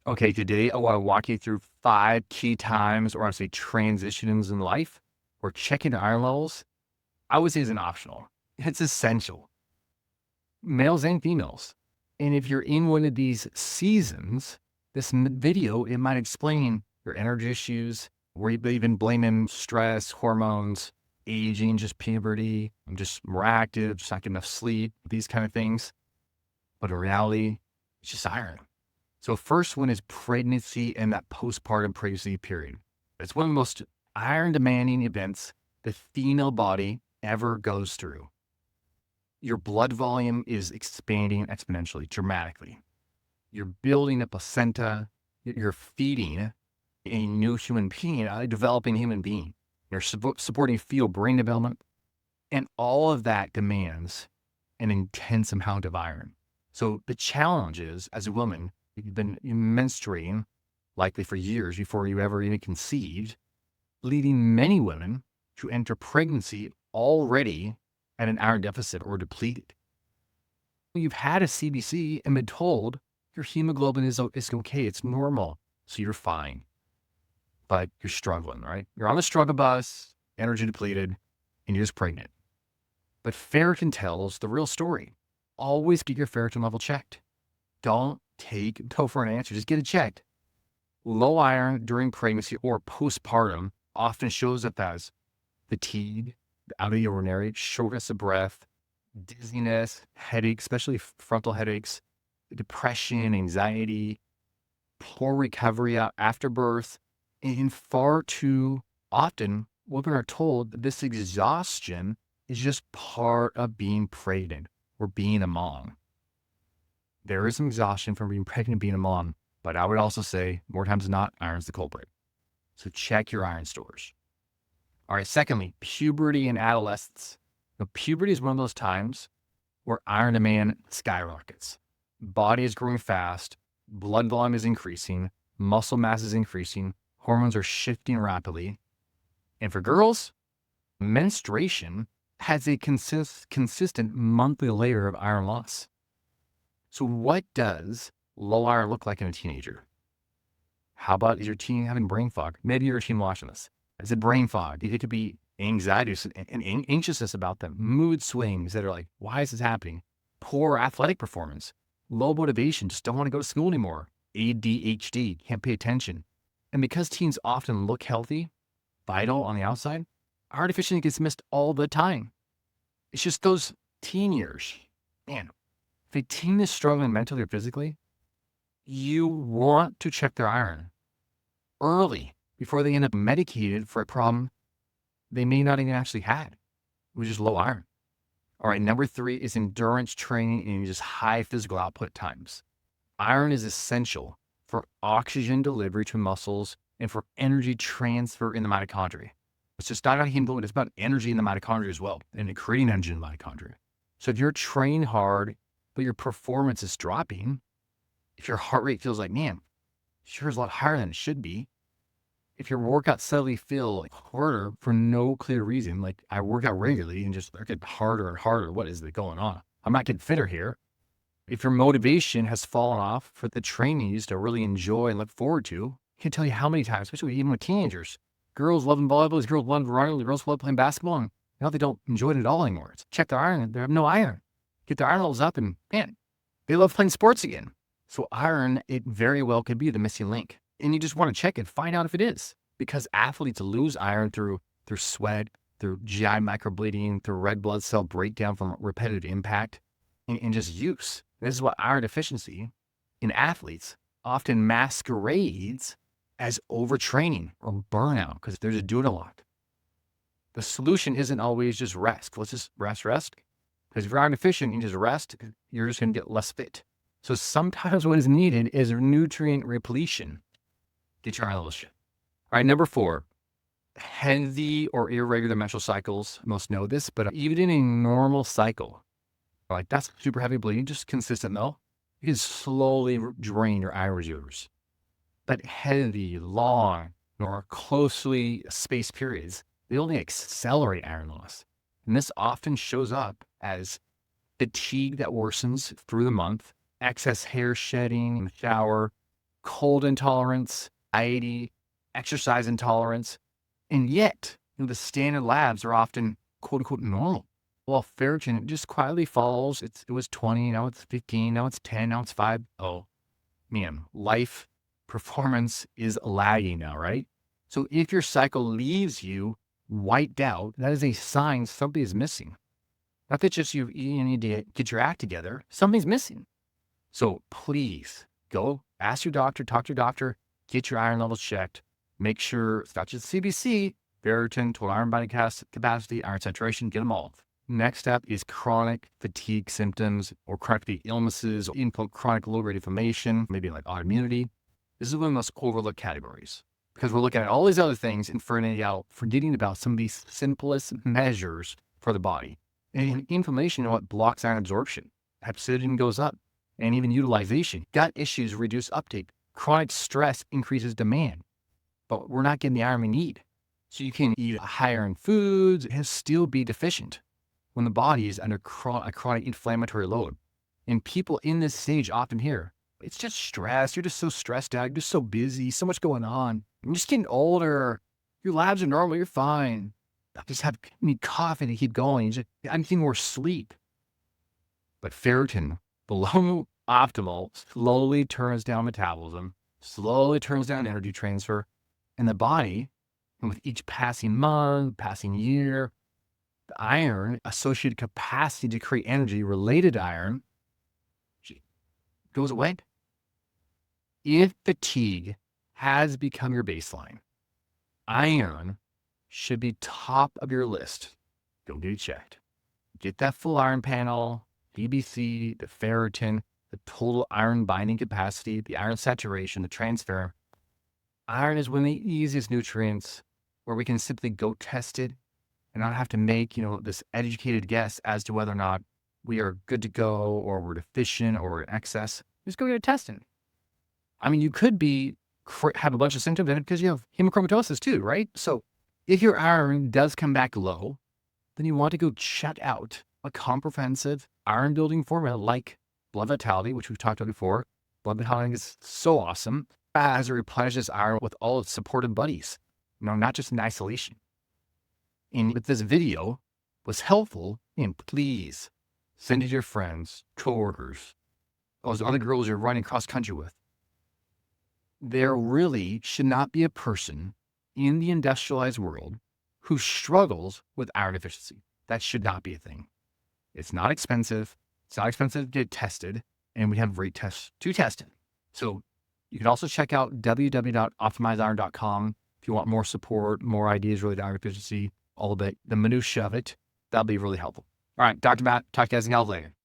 Okay, today I want to walk you through 5 key times, or honestly transitions in life where checking the iron levels, I would say, isn't optional. It's essential, males and females. And if you're in one of these seasons, this video, it might explain your energy issues, where you've even blaming stress, hormones, aging, just puberty, I'm just more active, just not getting enough sleep, these kind of things. But in reality, it's just iron. So first one is pregnancy and that postpartum pregnancy period. It's one of the most iron demanding events the female body ever goes through. Your blood volume is expanding exponentially, dramatically. You're building a placenta. You're feeding a new human being, a developing human being. You're supporting fetal brain development. And all of that demands an intense amount of iron. So the challenge is, as a woman, you've been menstruating likely for years before you ever even conceived, leading many women to enter pregnancy already at an iron deficit or depleted. You've had a CBC and been told your hemoglobin is okay, it's normal, so you're fine. But you're struggling, right? You're on the struggle bus, energy depleted, and you're just pregnant. But ferritin tells the real story. Always get your ferritin level checked. Don't take no for an answer. Just get it checked. Low iron during pregnancy or postpartum often shows up as fatigue, out of the ordinary, shortness of breath, dizziness, headaches, especially frontal headaches, depression, anxiety, poor recovery after birth. And far too often, women are told that this exhaustion is just part of being pregnant or being a mom. There is some exhaustion from being pregnant and being a mom, but I would also say more times than not, iron's the culprit. So check your iron stores. All right, secondly, puberty and adolescence. Now, puberty is one of those times where iron demand skyrockets. Body is growing fast, blood volume is increasing, muscle mass is increasing, hormones are shifting rapidly. And for girls, menstruation has a consistent monthly layer of iron loss. So what does low iron look like in a teenager? How about, is your teen having brain fog? Maybe you're a teen watching this. Is it brain fog? It could be anxiety and anxiousness about them, mood swings that are like, why is this happening? Poor athletic performance, low motivation, just don't want to go to school anymore. ADHD, can't pay attention. And because teens often look healthy, vital on the outside, iron deficiency gets missed all the time. It's just those teen years. Man, if a teen is struggling mentally or physically, you want to check their iron early before they end up medicated for a problem they may not even actually had, which is low iron. All right, number 3 is endurance training and just high physical output times. Iron is essential for oxygen delivery to muscles and for energy transfer in the mitochondria. It's just not about hemoglobin, it's about energy in the mitochondria as well, and creating energy in the mitochondria. So if you're training hard, but your performance is dropping, if your heart rate feels like, man, sure is a lot higher than it should be, if your workouts suddenly feel like harder for no clear reason, like I work out regularly and just they're getting harder and harder, what is going on? I'm not getting fitter here. If your motivation has fallen off for the trainings to really enjoy and look forward to, I can't tell you how many times, especially even with teenagers, girls loving volleyball, girls love running, girls love playing basketball, and now they don't enjoy it at all anymore. It's check their iron, they have no iron. Get their iron levels up and man, they love playing sports again. So iron, it very well could be the missing link. And you just want to check it, find out if it is. Because athletes lose iron through sweat, through GI microbleeding, through red blood cell breakdown from repetitive impact, and just use. This is what iron deficiency in athletes often masquerades as overtraining or burnout because they're just doing a lot. The solution isn't always just rest. Let's just rest. Because if you're iron deficient, you just rest, you're just going to get less fit. So sometimes what is needed is nutrient repletion. Get your iron levels checked. All right, number 4, heavy or irregular menstrual cycles. Most know this, but even in a normal cycle, like that's super heavy bleeding, just consistent though, you can slowly drain your iron reserves. But heavy, long, or closely spaced periods, they only accelerate iron loss. And this often shows up as fatigue that worsens through the month, excess hair shedding in the shower, cold intolerance, anxiety, exercise intolerance. And yet, the standard labs are often quote unquote normal. Well, ferritin just quietly falls. It was 20, now it's 15, now it's 10, now it's 5. Oh, man, life performance is lagging now, right? So if your cycle leaves you wiped out, that is a sign something is missing. Not that just you need to get your act together. Something's missing. So please go ask your doctor, talk to your doctor, get your iron levels checked. Make sure it's not just CBC, ferritin, total iron binding capacity, iron saturation, get them all. Next step is chronic fatigue symptoms or chronic fatigue illnesses or chronic low-grade inflammation, maybe like autoimmunity. This is one of the most overlooked categories because we're looking at all these other things and forgetting about some of these simplest measures for the body. And inflammation, what blocks iron absorption. Hepcidin goes up, and even utilization. Gut issues reduce uptake. Chronic stress increases demand, but we're not getting the iron we need. So you can eat high iron foods and still be deficient when the body is under a chronic inflammatory load. And people in this stage often hear, it's just stress. You're just so stressed out. You're just so busy. So much going on. I'm just getting older. Your labs are normal. You're fine. I just need coffee to keep going. I'm getting more sleep. But ferritin, below optimal, slowly turns down metabolism, slowly turns down energy transfer, and the body, and with each passing month, passing year, the iron associated capacity to create energy related to iron goes away. If fatigue has become your baseline, iron should be top of your list. Go get it checked. Get that full iron panel, BBC, the ferritin, the total iron binding capacity, the iron saturation, the transfer. Iron is one of the easiest nutrients where we can simply go test it and not have to make, this educated guess as to whether or not we are good to go or we're deficient or we're in excess. Just go get it tested. I mean, you could have a bunch of symptoms in it because you have hemochromatosis too, right? So if your iron does come back low, then you want to go check out a comprehensive iron building formula like Blood Vitality, which we've talked about before. Blood Vitality is so awesome as it replenishes iron with all its supportive buddies, not just in isolation. And if this video was helpful, and please send it to your friends, coworkers, those other girls you're running cross country with. There really should not be a person in the industrialized world who struggles with iron deficiency. That should not be a thing. It's not expensive. It's not expensive to get tested, and we have great tests to test it. So you can also check out www.optimizeiron.com if you want more support, more ideas related to iron deficiency, all of it, the minutia of it. That'll be really helpful. All right, Dr. Matt, talk to you guys again later.